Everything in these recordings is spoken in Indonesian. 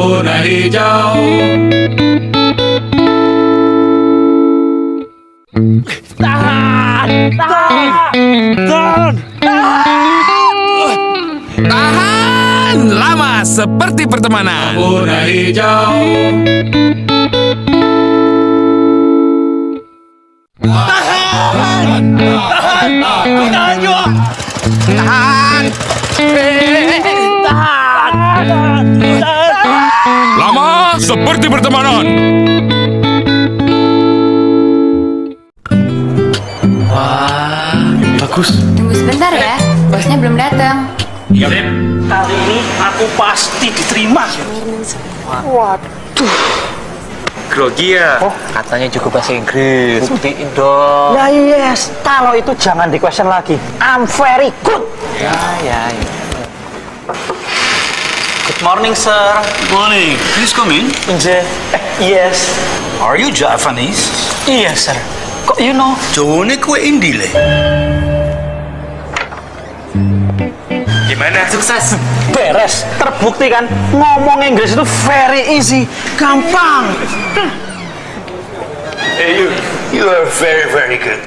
Warna hijau. Tahan! Tahan! Lama seperti pertemanan. Warna hijau. Tahan juga! Tahan! Lama seperti pertemanan. Bagus. Tunggu sebentar ya, bosnya belum datang. Kali ini aku pasti diterima. Grogi ya? Katanya juga bahasa Inggris. Buktiin dong. Ya yes, kalau itu jangan di question lagi. I'm very good. Ya. Good morning, sir. Good morning. Please come in. Yes. Are you Japanese? Yes, sir. Kok you know? Jone kue Indile. Gimana? Sukses. Beres. Terbukti kan? Ngomong Inggris itu very easy. Gampang. Hey, you are very, very good.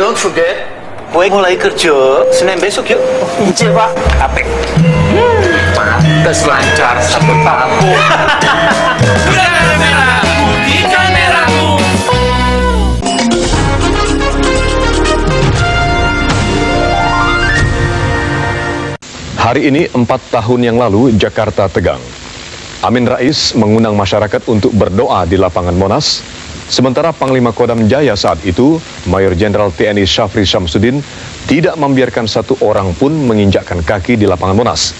Don't forget, kue mulai kerja Senin besok yuk. Ijil, Pak. Apik. Pantes lancar satu tahun. Udara merah, putihkan merahmu. Hari ini 4 tahun yang lalu Jakarta tegang. Amin Rais mengundang masyarakat untuk berdoa di lapangan Monas. Sementara Panglima Kodam Jaya saat itu, Mayor Jenderal TNI Syafri Syamsuddin, tidak membiarkan satu orang pun menginjakkan kaki di lapangan Monas.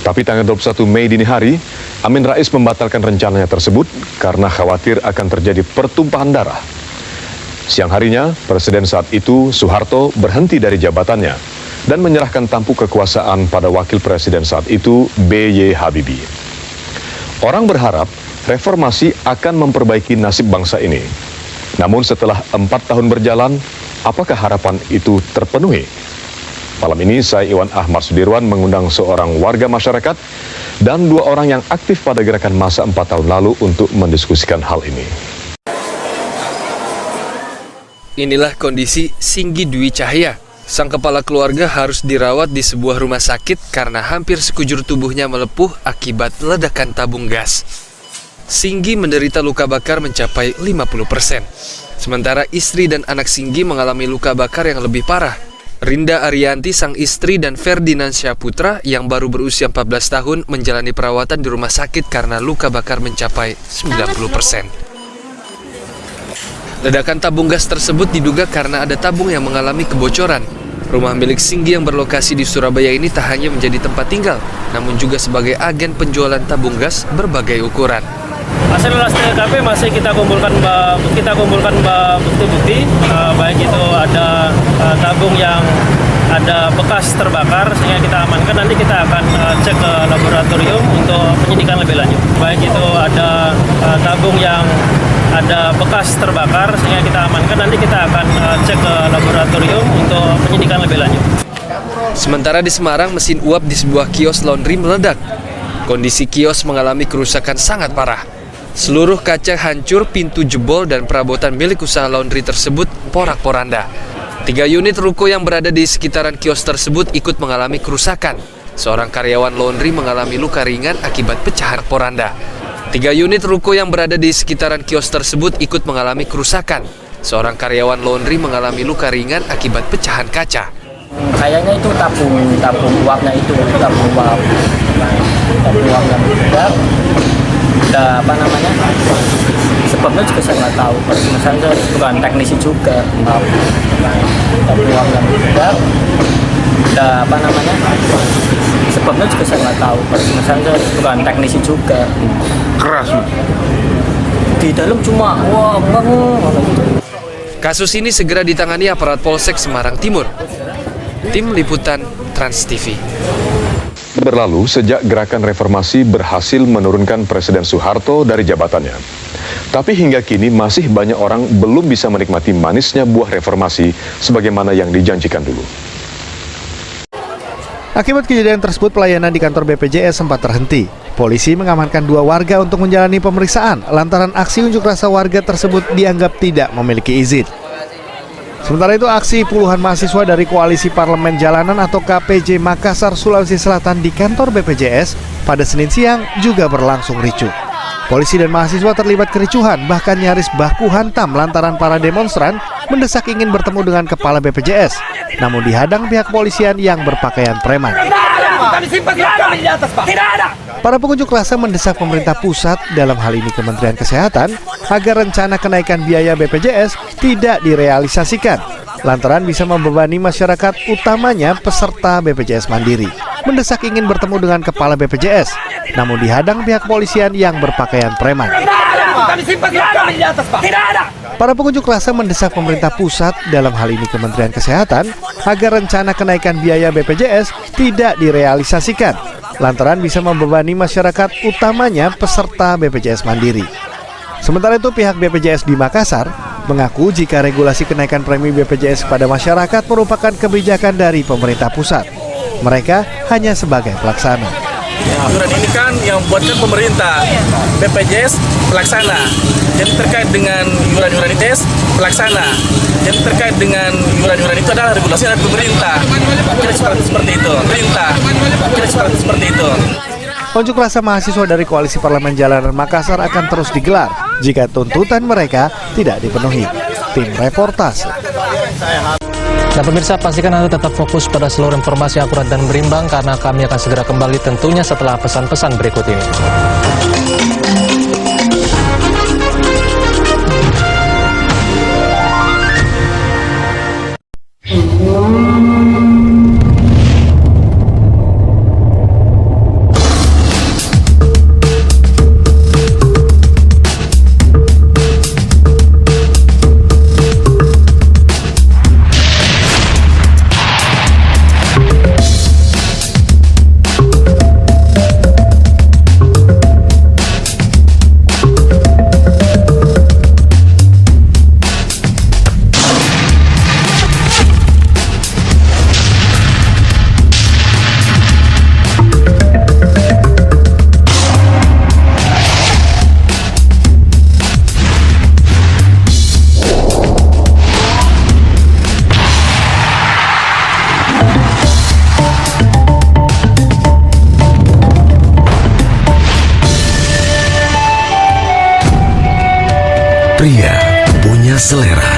Tapi tanggal 21 Mei dini hari, Amin Rais membatalkan rencananya tersebut karena khawatir akan terjadi pertumpahan darah. Siang harinya, Presiden saat itu, Soeharto, berhenti dari jabatannya dan menyerahkan tampuk kekuasaan pada Wakil Presiden saat itu, B.Y. Habibie. Orang berharap reformasi akan memperbaiki nasib bangsa ini. Namun setelah 4 tahun berjalan, apakah harapan itu terpenuhi? Malam ini saya Iwan Ahmad Sudirwan mengundang seorang warga masyarakat dan 2 orang yang aktif pada gerakan masa 4 tahun lalu untuk mendiskusikan hal ini. Inilah kondisi Singgi Dwi Cahya. Sang kepala keluarga harus dirawat di sebuah rumah sakit karena hampir sekujur tubuhnya melepuh akibat ledakan tabung gas. Singgi menderita luka bakar mencapai 50%. Sementara istri dan anak Singgi mengalami luka bakar yang lebih parah. Rinda Arianti sang istri dan Ferdinand Syahputra yang baru berusia 14 tahun menjalani perawatan di rumah sakit karena luka bakar mencapai 90%. Ledakan tabung gas tersebut diduga karena ada tabung yang mengalami kebocoran. Rumah milik Singgi yang berlokasi di Surabaya ini tak hanya menjadi tempat tinggal, namun juga sebagai agen penjualan tabung gas berbagai ukuran. Hasil olah TKP masih kita kumpulkan bukti-bukti, baik itu ada tabung yang ada bekas terbakar sehingga kita amankan. Nanti kita akan cek ke laboratorium untuk penyidikan lebih lanjut. Baik itu ada tabung yang ada bekas terbakar sehingga kita amankan. Nanti kita akan cek ke laboratorium untuk penyidikan lebih lanjut. Sementara di Semarang, mesin uap di sebuah kios laundry meledak. Kondisi kios mengalami kerusakan sangat parah. Seluruh kaca hancur, pintu jebol, dan perabotan milik usaha laundry tersebut porak-poranda. 3 unit ruko yang berada di sekitaran kios tersebut ikut mengalami kerusakan. Seorang karyawan laundry mengalami luka ringan akibat pecahan poranda. 3 unit ruko yang berada di sekitaran kios tersebut ikut mengalami kerusakan. Seorang karyawan laundry mengalami luka ringan akibat pecahan kaca. Kayaknya itu tabung uapnya itu tabung uap yang meledak. Ada sebabnya juga saya nggak tahu. Misalnya bukan teknisi juga. Tabung uap yang meledak. Ada sebabnya juga saya nggak tahu. Misalnya bukan teknisi juga. Keras. Di dalam cuma Kasus ini segera ditangani aparat Polsek Semarang Timur. Tim Liputan Trans TV. Berlalu, sejak gerakan reformasi berhasil menurunkan Presiden Soeharto dari jabatannya. Tapi hingga kini masih banyak orang belum bisa menikmati manisnya buah reformasi sebagaimana yang dijanjikan dulu. Akibat kejadian tersebut, pelayanan di kantor BPJS sempat terhenti. Polisi mengamankan 2 warga untuk menjalani pemeriksaan lantaran aksi unjuk rasa warga tersebut dianggap tidak memiliki izin. Sementara itu, aksi puluhan mahasiswa dari Koalisi Parlemen Jalanan atau KPJ Makassar, Sulawesi Selatan di kantor BPJS pada Senin siang juga berlangsung ricuh. Polisi dan mahasiswa terlibat kericuhan, bahkan nyaris baku hantam lantaran para demonstran mendesak ingin bertemu dengan kepala BPJS, namun dihadang pihak kepolisian yang berpakaian preman. Para pengunjuk rasa mendesak pemerintah pusat, dalam hal ini Kementerian Kesehatan, agar rencana kenaikan biaya BPJS tidak direalisasikan, lantaran bisa membebani masyarakat, utamanya peserta BPJS Mandiri. Mendesak ingin bertemu dengan kepala BPJS, namun dihadang pihak kepolisian yang berpakaian preman. Para pengunjuk rasa mendesak pemerintah pusat, dalam hal ini Kementerian Kesehatan, agar rencana kenaikan biaya BPJS tidak direalisasikan, lantaran bisa membebani masyarakat, utamanya peserta BPJS Mandiri. Sementara itu, pihak BPJS di Makassar mengaku jika regulasi kenaikan premi BPJS kepada masyarakat merupakan kebijakan dari pemerintah pusat. Mereka hanya sebagai pelaksana. Iuran ini kan yang buatkan pemerintah, BPJS pelaksana. Jadi terkait dengan iuran-iuran ITS pelaksana. Jadi terkait dengan iuran-iuran itu adalah regulasi dari pemerintah. Kira seperti itu. Unjuk rasa mahasiswa dari Koalisi Parlemen Jalanan Makassar akan terus digelar jika tuntutan mereka tidak dipenuhi. Tim Reportase. Nah pemirsa, pastikan Anda tetap fokus pada seluruh informasi akurat dan berimbang karena kami akan segera kembali tentunya setelah pesan-pesan berikut ini. Pria punya selera.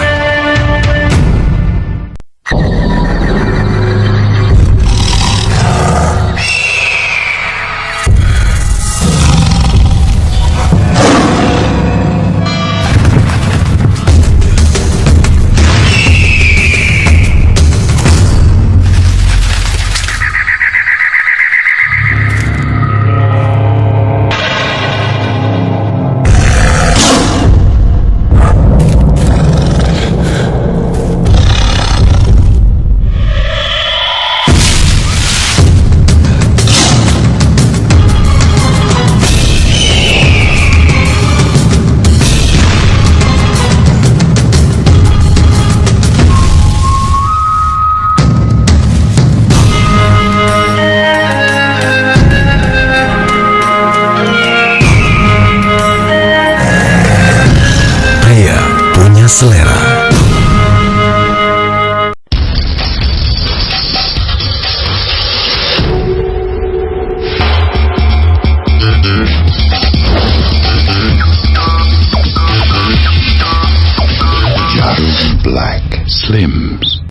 Selera. Jarum Black Slims.